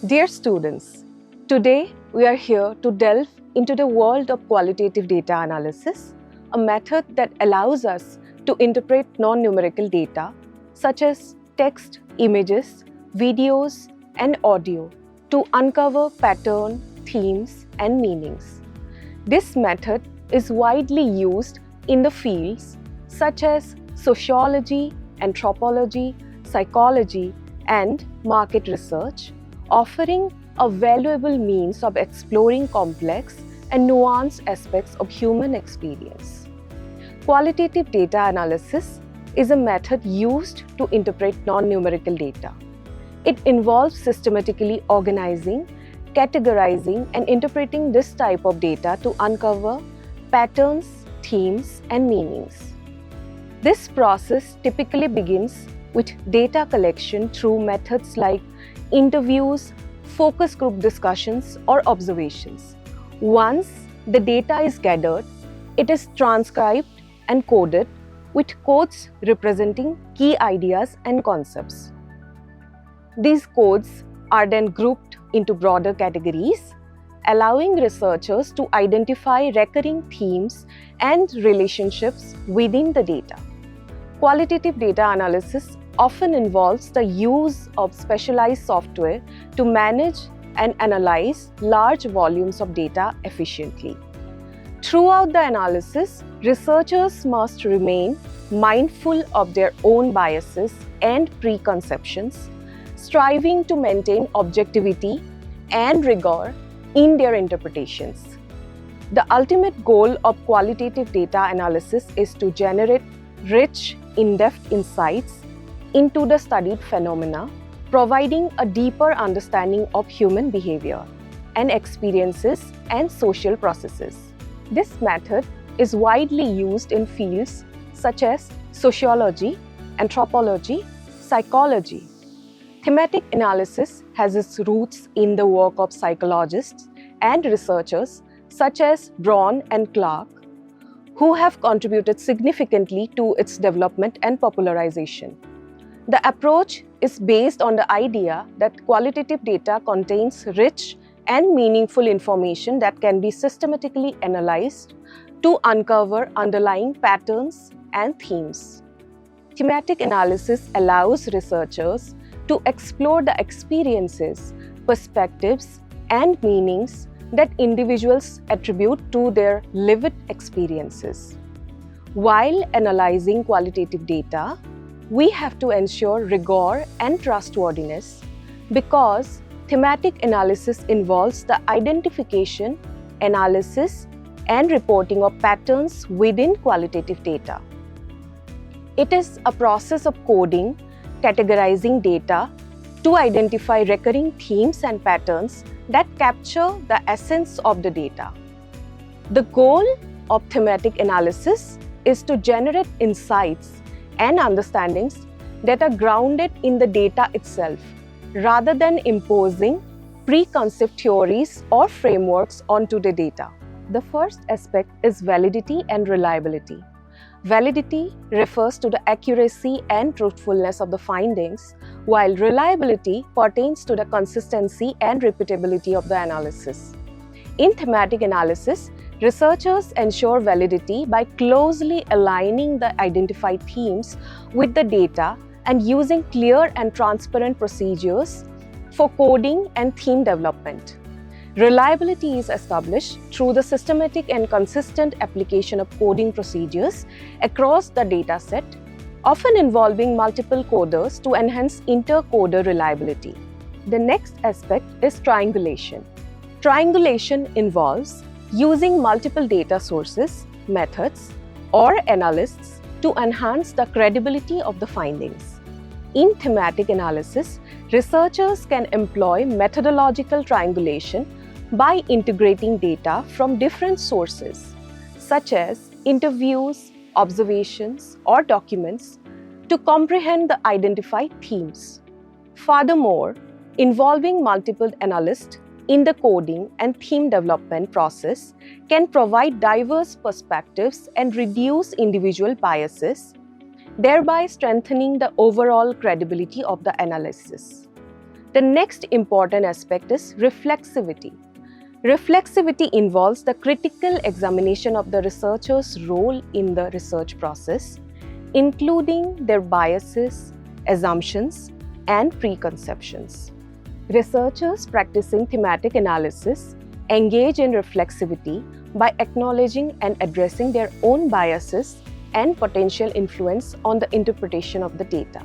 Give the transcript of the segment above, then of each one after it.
Dear students, today we are here to delve into the world of qualitative data analysis, a method that allows us to interpret non-numerical data such as text, images, videos, and audio to uncover pattern, themes, and meanings. This method is widely used in the fields such as sociology, anthropology, psychology, and market research, offering a valuable means of exploring complex and nuanced aspects of human experience. Qualitative data analysis is a method used to interpret non-numerical data. It involves systematically organizing, categorizing, and interpreting this type of data to uncover patterns, themes, and meanings. This process typically begins with data collection through methods like interviews, focus group discussions, or observations. Once the data is gathered, it is transcribed and coded with codes representing key ideas and concepts. These codes are then grouped into broader categories, allowing researchers to identify recurring themes and relationships within the data. Qualitative data analysis often involves the use of specialized software to manage and analyze large volumes of data efficiently. Throughout the analysis, researchers must remain mindful of their own biases and preconceptions, striving to maintain objectivity and rigor in their interpretations. The ultimate goal of qualitative data analysis is to generate rich, in-depth insights into the studied phenomena, providing a deeper understanding of human behavior and experiences and social processes. This method is widely used in fields such as sociology, anthropology, psychology. Thematic analysis has its roots in the work of psychologists and researchers such as Baruah and Clark, who have contributed significantly to its development and popularization. The approach is based on the idea that qualitative data contains rich and meaningful information that can be systematically analyzed to uncover underlying patterns and themes. Thematic analysis allows researchers to explore the experiences, perspectives, and meanings that individuals attribute to their lived experiences. While analyzing qualitative data, we have to ensure rigor and trustworthiness because thematic analysis involves the identification, analysis, and reporting of patterns within qualitative data. It is a process of coding, categorizing data to identify recurring themes and patterns that capture the essence of the data. The goal of thematic analysis is to generate insights and understandings that are grounded in the data itself, rather than imposing preconceived theories or frameworks onto the data. The first aspect is validity and reliability. Validity refers to the accuracy and truthfulness of the findings, while reliability pertains to the consistency and repeatability of the analysis. In thematic analysis, researchers ensure validity by closely aligning the identified themes with the data and using clear and transparent procedures for coding and theme development. Reliability is established through the systematic and consistent application of coding procedures across the dataset, often involving multiple coders to enhance inter-coder reliability. The next aspect is triangulation. Triangulation involves using multiple data sources, methods, or analysts to enhance the credibility of the findings. In thematic analysis, researchers can employ methodological triangulation by integrating data from different sources, such as interviews, observations, or documents, to comprehend the identified themes. Furthermore, involving multiple analysts in the coding and theme development process can provide diverse perspectives and reduce individual biases, thereby strengthening the overall credibility of the analysis. The next important aspect is reflexivity. Reflexivity involves the critical examination of the researcher's role in the research process, including their biases, assumptions, and preconceptions. Researchers practicing thematic analysis engage in reflexivity by acknowledging and addressing their own biases and potential influence on the interpretation of the data.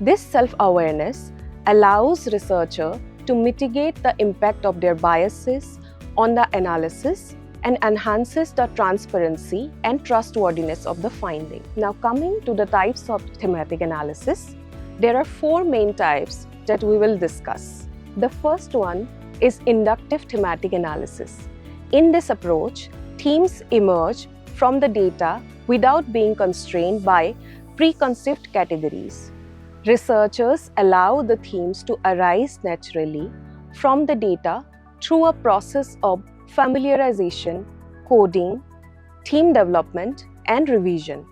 This self-awareness allows researchers to mitigate the impact of their biases on the analysis and enhances the transparency and trustworthiness of the finding. Now, coming to the types of thematic analysis, there are 4 main types that we will discuss. The first one is inductive thematic analysis. In this approach, themes emerge from the data without being constrained by preconceived categories. Researchers allow the themes to arise naturally from the data through a process of familiarization, coding, theme development, and revision.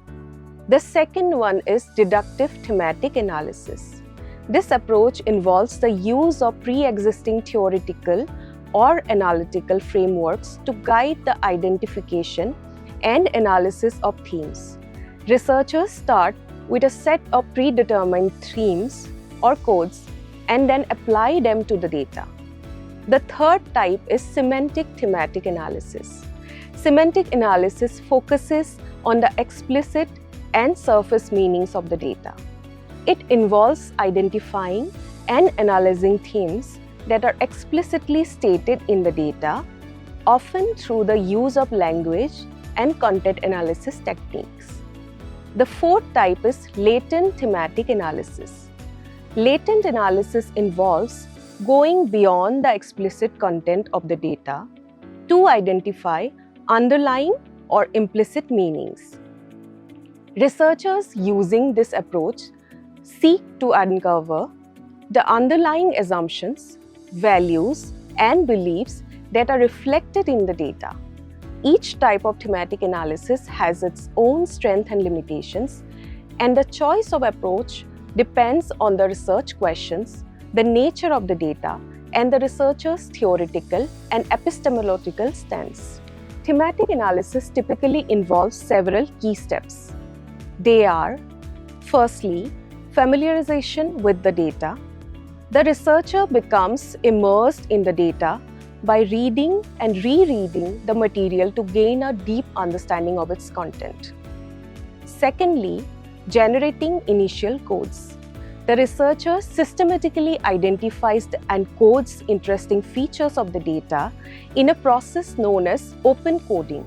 The second one is deductive thematic analysis. This approach involves the use of pre-existing theoretical or analytical frameworks to guide the identification and analysis of themes. Researchers start with a set of predetermined themes or codes and then apply them to the data. The third type is semantic thematic analysis. Semantic analysis focuses on the explicit and surface meanings of the data. It involves identifying and analyzing themes that are explicitly stated in the data, often through the use of language and content analysis techniques. The fourth type is latent thematic analysis. Latent analysis involves going beyond the explicit content of the data to identify underlying or implicit meanings. Researchers using this approach seek to uncover the underlying assumptions, values, and beliefs that are reflected in the data. Each type of thematic analysis has its own strengths and limitations, and the choice of approach depends on the research questions, the nature of the data, and the researcher's theoretical and epistemological stance. Thematic analysis typically involves several key steps. They are, firstly, familiarization with the data. The researcher becomes immersed in the data by reading and rereading the material to gain a deep understanding of its content. Secondly, generating initial codes. The researcher systematically identifies and codes interesting features of the data in a process known as open coding.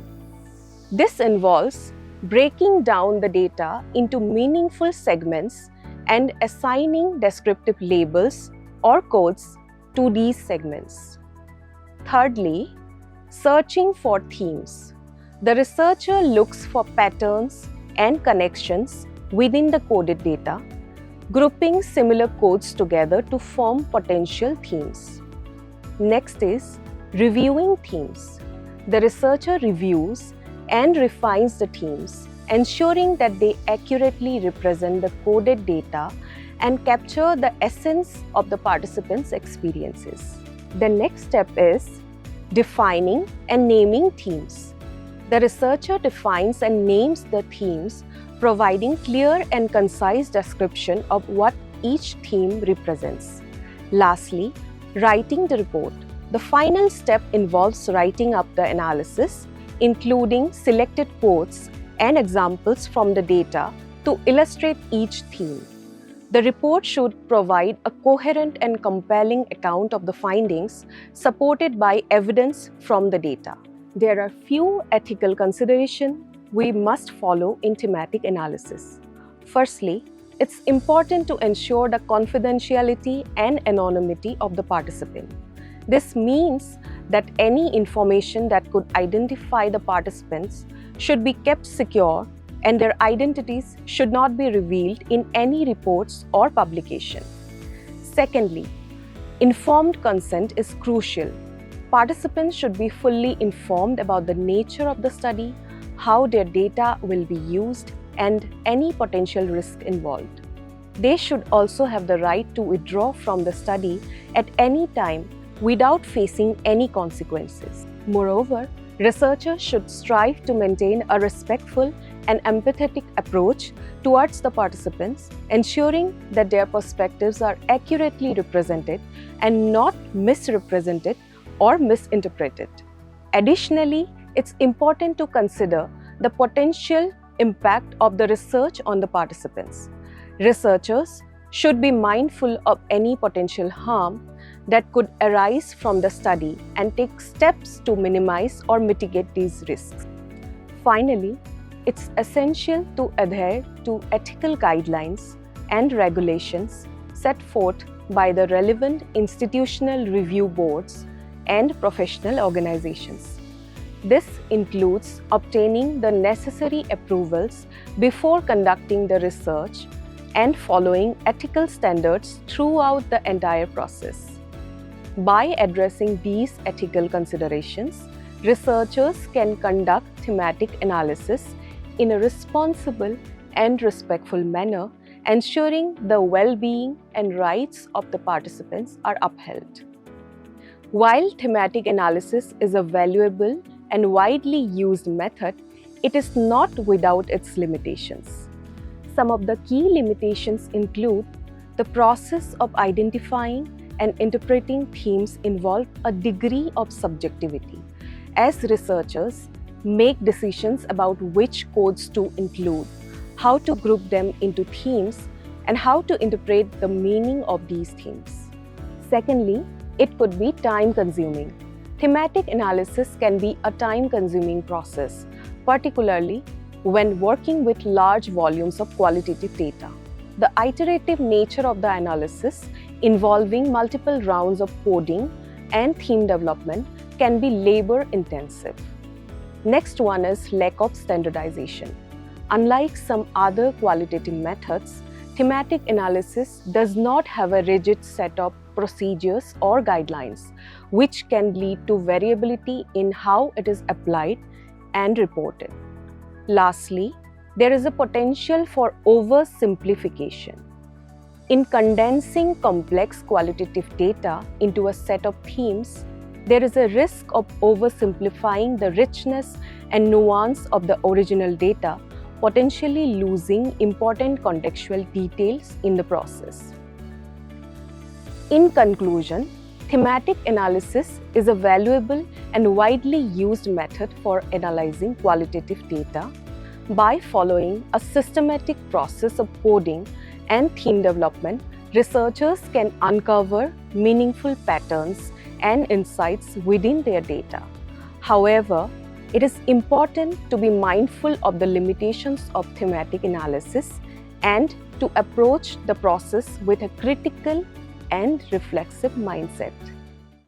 This involves breaking down the data into meaningful segments and assigning descriptive labels or codes to these segments. Thirdly, searching for themes. The researcher looks for patterns and connections within the coded data, grouping similar codes together to form potential themes. Next is reviewing themes. The researcher reviews and refines the themes, ensuring that they accurately represent the coded data and capture the essence of the participants' experiences. The next step is defining and naming themes. The researcher defines and names the themes, providing clear and concise description of what each theme represents. Lastly, writing the report. The final step involves writing up the analysis, including selected quotes and examples from the data to illustrate each theme. The report should provide a coherent and compelling account of the findings, supported by evidence from the data. There are few ethical considerations we must follow in thematic analysis. Firstly, it's important to ensure the confidentiality and anonymity of the participant. This means that any information that could identify the participants should be kept secure, and their identities should not be revealed in any reports or publication. Secondly, informed consent is crucial. Participants should be fully informed about the nature of the study, how their data will be used, and any potential risk involved. They should also have the right to withdraw from the study at any time without facing any consequences. Moreover, researchers should strive to maintain a respectful and empathetic approach towards the participants, ensuring that their perspectives are accurately represented and not misrepresented or misinterpreted. Additionally, it's important to consider the potential impact of the research on the participants. Researchers should be mindful of any potential harm that could arise from the study and take steps to minimize or mitigate these risks. Finally, it's essential to adhere to ethical guidelines and regulations set forth by the relevant institutional review boards and professional organizations. This includes obtaining the necessary approvals before conducting the research and following ethical standards throughout the entire process. By addressing these ethical considerations, researchers can conduct thematic analysis in a responsible and respectful manner, ensuring the well-being and rights of the participants are upheld. While thematic analysis is a valuable and widely used method, it is not without its limitations. Some of the key limitations include the process of identifying and interpreting themes involve a degree of subjectivity, as researchers make decisions about which codes to include, how to group them into themes, and how to interpret the meaning of these themes. Secondly, it could be time-consuming. Thematic analysis can be a time-consuming process, particularly when working with large volumes of qualitative data. The iterative nature of the analysis, involving multiple rounds of coding and theme development, can be labor-intensive. Next one is lack of standardization. Unlike some other qualitative methods, thematic analysis does not have a rigid set of procedures or guidelines, which can lead to variability in how it is applied and reported. Lastly, there is a potential for oversimplification. In condensing complex qualitative data into a set of themes, there is a risk of oversimplifying the richness and nuance of the original data, potentially losing important contextual details in the process. In conclusion, thematic analysis is a valuable and widely used method for analyzing qualitative data. By following a systematic process of coding and theme development, researchers can uncover meaningful patterns and insights within their data. However, it is important to be mindful of the limitations of thematic analysis and to approach the process with a critical and reflexive mindset.